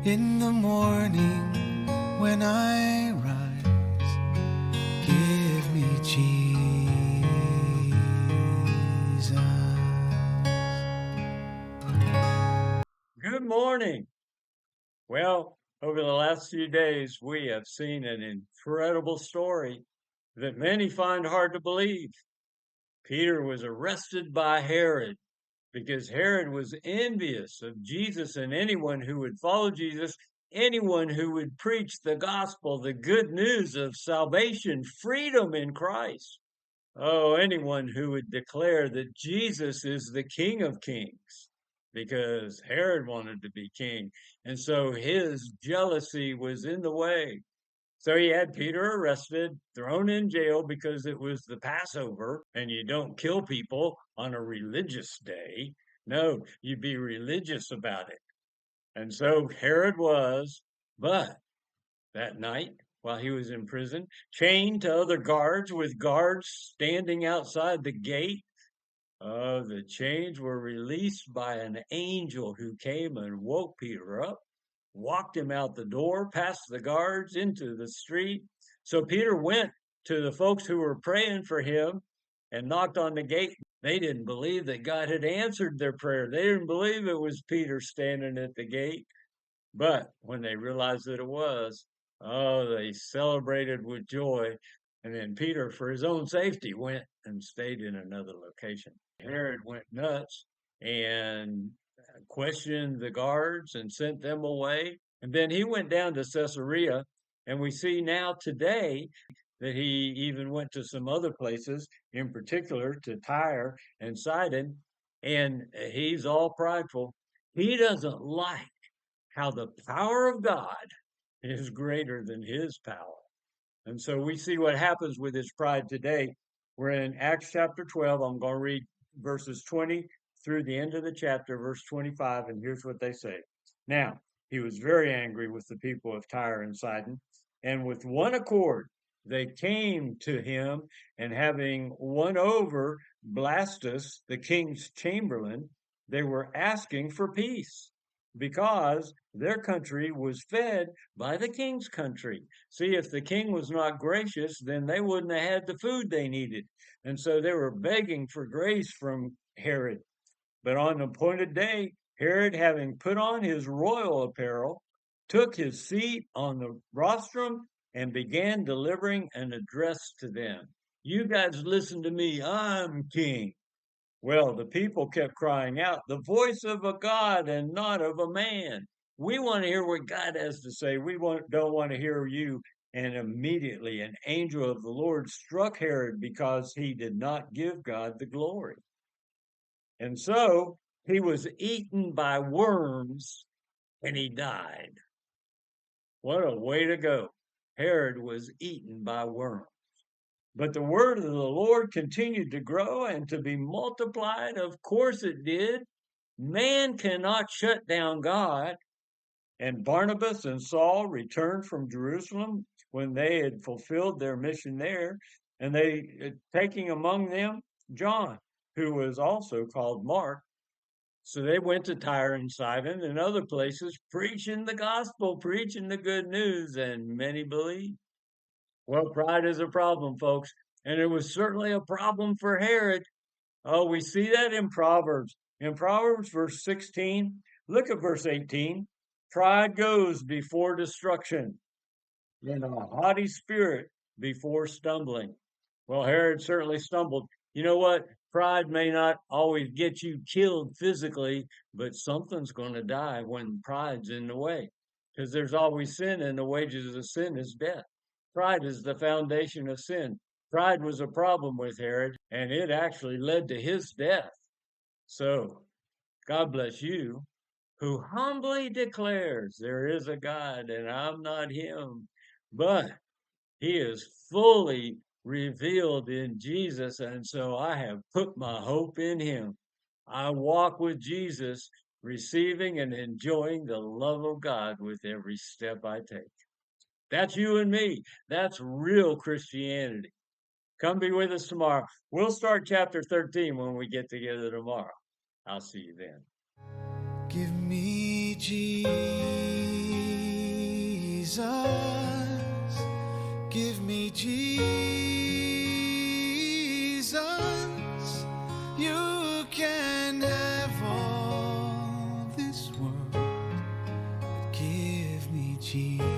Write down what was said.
In the morning when I rise, give me Jesus. Good morning. Well, over the last few days, we have seen an incredible story that many find hard to believe. Peter was arrested by Herod because Herod was envious of Jesus and anyone who would follow Jesus, anyone who would preach the gospel, the good news of salvation, freedom in Christ. Oh, anyone who would declare that Jesus is the King of Kings, because Herod wanted to be king. And so his jealousy was in the way. So he had Peter arrested, thrown in jail because it was the Passover, and you don't kill people on a religious day. No, you be religious about it. And so Herod was, but that night, while he was in prison, chained to other guards, with guards standing outside the gate. Oh, the chains were released by an angel who came and woke Peter up, walked him out the door, past the guards into the street. So Peter went to the folks who were praying for him and knocked on the gate. They didn't believe that God had answered their prayer. They didn't believe it was Peter standing at the gate. But when they realized that it was, oh, they celebrated with joy. And then Peter, for his own safety, went and stayed in another location. Herod went nuts and questioned the guards and sent them away. And then he went down to Caesarea. And we see now today that he even went to some other places, in particular to Tyre and Sidon. And he's all prideful. He doesn't like how the power of God is greater than his power. And so we see what happens with his pride today. We're in Acts chapter 12. I'm going to read verses 20 through the end of the chapter, verse 25, and here's what they say. Now, he was very angry with the people of Tyre and Sidon, and with one accord they came to him, and having won over Blastus, the king's chamberlain, they were asking for peace, because their country was fed by the king's country. See, if the king was not gracious, then they wouldn't have had the food they needed. And so they were begging for grace from Herod. But on the appointed day, Herod, having put on his royal apparel, took his seat on the rostrum and began delivering an address to them. You guys listen to me, I'm king. Well, the people kept crying out, the voice of a God and not of a man. We want to hear what God has to say. Don't want to hear you. And immediately an angel of the Lord struck Herod because he did not give God the glory. And so he was eaten by worms and he died. What a way to go. Herod was eaten by worms. But the word of the Lord continued to grow and to be multiplied. Of course it did. Man cannot shut down God. And Barnabas and Saul returned from Jerusalem when they had fulfilled their mission there, and they taking among them John, who was also called Mark. So they went to Tyre and Sidon and other places, preaching the gospel, preaching the good news, and many believed. Well, pride is a problem, folks, and it was certainly a problem for Herod. Oh, we see that in Proverbs. In Proverbs, verse 16, look at verse 18. Pride goes before destruction, and a haughty spirit before stumbling. Well, Herod certainly stumbled. You know what? Pride may not always get you killed physically, but something's going to die when pride's in the way, because there's always sin, and the wages of sin is death. Pride is the foundation of sin. Pride was a problem with Herod, and it actually led to his death. So, God bless you, who humbly declares there is a God and I'm not him, but he is fully revealed in Jesus, and so I have put my hope in him. I walk with Jesus, receiving and enjoying the love of God with every step I take. That's you and me. That's real Christianity. Come be with us tomorrow. We'll start chapter 13 when we get together tomorrow. I'll see you then. Give me Jesus. Jesus, give me Jesus. You can have all this world, but give me Jesus.